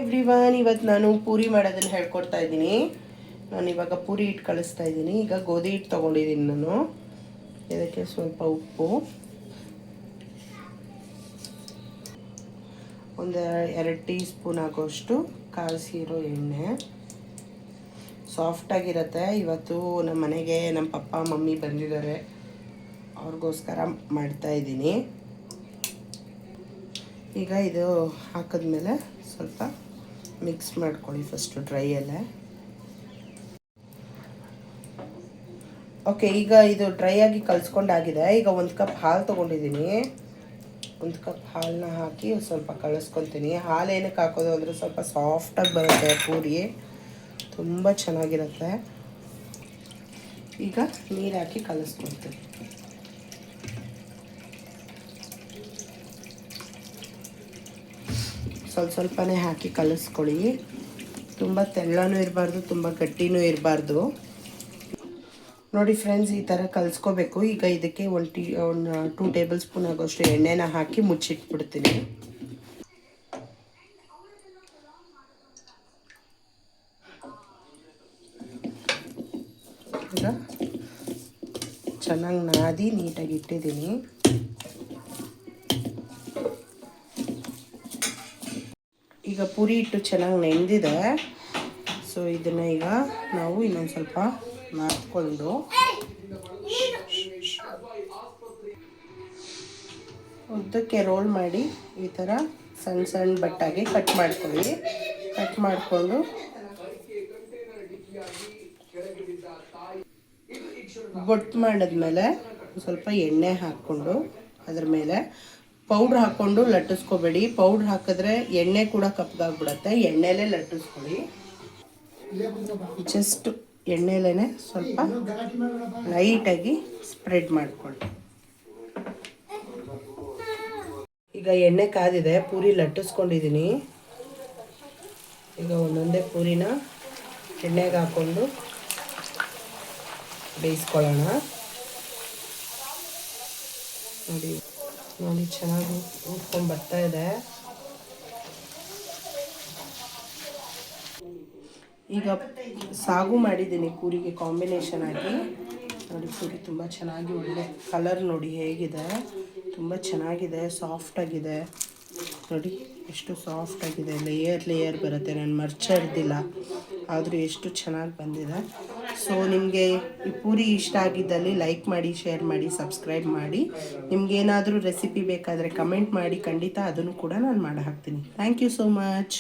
Everyone, ಇವತ್ತು ನಾನು ಪೂರಿ ಮಾಡೋದನ್ನು ಹೇಳ್ಕೊಡ್ತಾ ಇದ್ದೀನಿ. ನಾನು ಇವಾಗ ಪೂರಿ ಹಿಟ್ಟು ಕಳಿಸ್ತಾ ಇದ್ದೀನಿ. ಈಗ ಗೋಧಿ ಹಿಟ್ಟು ತೊಗೊಂಡಿದ್ದೀನಿ ನಾನು. ಇದಕ್ಕೆ ಸ್ವಲ್ಪ ಉಪ್ಪು, ಒಂದು 2 ಟೀ ಸ್ಪೂನ್ ಆಗೋಷ್ಟು ಕಾಯಿಸಿರೋ ಎಣ್ಣೆ. ಸಾಫ್ಟಾಗಿರುತ್ತೆ. ಇವತ್ತು ನಮ್ಮ ಮನೆಗೆ ನಮ್ಮ ಪಪ್ಪ ಮಮ್ಮಿ ಬಂದಿದ್ದಾರೆ, ಅವ್ರಿಗೋಸ್ಕರ ಮಾಡ್ತಾಯಿದ್ದೀನಿ. ಈಗ ಇದು ಹಾಕಿದ್ಮೇಲೆ ಸ್ವಲ್ಪ ಮಿಕ್ಸ್ ಮಾಡ್ಕೊಳ್ಳಿ ಫಸ್ಟು ಡ್ರೈಯಲ್ಲೇ. ಓಕೆ, ಈಗ ಇದು ಡ್ರೈ ಆಗಿ ಕಲಿಸ್ಕೊಂಡಾಗಿದೆ. ಈಗ 1 ಕಪ್ ಹಾಲು ತೊಗೊಂಡಿದ್ದೀನಿ. 1 ಕಪ್ ಹಾಲನ್ನ ಹಾಕಿ ಸ್ವಲ್ಪ ಕಲಿಸ್ಕೊತೀನಿ. ಹಾಲು ಏನಕ್ಕೆ ಹಾಕೋದು ಅಂದರೆ ಸ್ವಲ್ಪ ಸಾಫ್ಟಾಗಿ ಬರುತ್ತೆ ಪೂರಿ, ತುಂಬ ಚೆನ್ನಾಗಿರುತ್ತೆ. ಈಗ ನೀರು ಹಾಕಿ ಕಲಿಸ್ಕೊತೀನಿ. ಸ್ವಲ್ಪನೇ ಹಾಕಿ ಕಲಿಸ್ಕೊಳ್ಳಿ. ತುಂಬ ತೆಳ್ಳನೂ ಇರಬಾರ್ದು, ತುಂಬ ಗಟ್ಟಿನೂ ಇರಬಾರ್ದು. ನೋಡಿ ಫ್ರೆಂಡ್ಸ್, ಈ ಥರ ಕಲಿಸ್ಕೋಬೇಕು. ಈಗ ಇದಕ್ಕೆ 2 ಟೇಬಲ್ ಸ್ಪೂನ್ ಆಗೋಷ್ಟು ಎಣ್ಣೆನ ಹಾಕಿ ಮುಚ್ಚಿಟ್ಬಿಡ್ತೀನಿ. ಈಗ ಚೆನ್ನಾಗಿ ನಾದಿ ನೀಟಾಗಿ ಇಟ್ಟಿದ್ದೀನಿ. ಈಗ ಪೂರಿ ಹಿಟ್ಟು ಚೆನ್ನಾಗಿ ನೆಂದಿದೆ. ಸೊ ಇದನ್ನು ಈಗ ನಾವು ಇನ್ನೊಂದು ಸ್ವಲ್ಪ ನಾದ್ಕೊಂಡು ಉದ್ದಕ್ಕೆ ರೋಲ್ ಮಾಡಿ ಈ ಥರ ಸಣ್ಣ ಸಣ್ಣ ಬಟ್ಟಾಗಿ ಕಟ್ ಮಾಡ್ಕೊಳ್ಳಿ. ಕಟ್ ಮಾಡಿಕೊಂಡು ಬೊಟ್ಟು ಮಾಡಿದ್ಮೇಲೆ ಸ್ವಲ್ಪ ಎಣ್ಣೆ ಹಾಕ್ಕೊಂಡು ಅದ್ರ ಮೇಲೆ ಪೌಡ್ರ್ ಹಾಕ್ಕೊಂಡು ಲಟ್ಟಿಸ್ಕೋಬೇಡಿ. ಪೌಡ್ರ್ ಹಾಕಿದ್ರೆ ಎಣ್ಣೆ ಕೂಡ ಕಪ್ಪಗಾಗ್ಬಿಡತ್ತೆ. ಎಣ್ಣೆಲೇ ಲಟ್ಟಿಸ್ಕೊಳ್ಳಿ. ಜಸ್ಟ್ ಎಣ್ಣೆಲೇ ಸ್ವಲ್ಪ ಲೈಟಾಗಿ ಸ್ಪ್ರೆಡ್ ಮಾಡ್ಕೊಳ್ಳಿ. ಈಗ ಎಣ್ಣೆ ಕಾದಿದೆ, ಪೂರಿ ಲಟ್ಟಿಸ್ಕೊಂಡಿದ್ದೀನಿ. ಈಗ ಒಂದೊಂದೇ ಪೂರಿನ ಎಣ್ಣೆಗೆ ಹಾಕ್ಕೊಂಡು ಬೇಯಿಸ್ಕೊಳ್ಳೋಣ. ನೋಡಿ ಚೆನ್ನಾಗಿ ಉಟ್ಕೊಂಡು ಬರ್ತಾ ಇದೆ. ಈಗ ಸಾಗು ಮಾಡಿದ್ದೀನಿ ಪೂರಿಗೆ ಕಾಂಬಿನೇಷನ್ ಆಗಿ. ನೋಡಿ ಪೂರಿ ತುಂಬ ಚೆನ್ನಾಗಿ ಒಳ್ಳೆ ಕಲರ್ ನೋಡಿ ಹೇಗಿದೆ, ತುಂಬ ಚೆನ್ನಾಗಿದೆ, ಸಾಫ್ಟಾಗಿದೆ. ನೋಡಿ ಎಷ್ಟು ಸಾಫ್ಟಾಗಿದೆ, ಲೇಯರ್ ಬರುತ್ತೆ. ನಾನು ಮರ್ಚಿರ್ದಿಲ್ಲ, ಆದರೂ ಎಷ್ಟು ಚೆನ್ನಾಗಿ ಬಂದಿದೆ. ಸೊ ನಿಮಗೆ ಈ ಪೂರಿ ಇಷ್ಟ ಆಗಿದ್ದಲ್ಲಿ ಲೈಕ್ ಮಾಡಿ, ಶೇರ್ ಮಾಡಿ, ಸಬ್ಸ್ಕ್ರೈಬ್ ಮಾಡಿ. ನಿಮ್ಗೇನಾದರೂ ರೆಸಿಪಿ ಬೇಕಾದರೆ ಕಮೆಂಟ್ ಮಾಡಿ, ಖಂಡಿತ ಅದನ್ನು ಕೂಡ ನಾನು ಮಾಡಿ ಹಾಕ್ತೀನಿ. Thank you so much.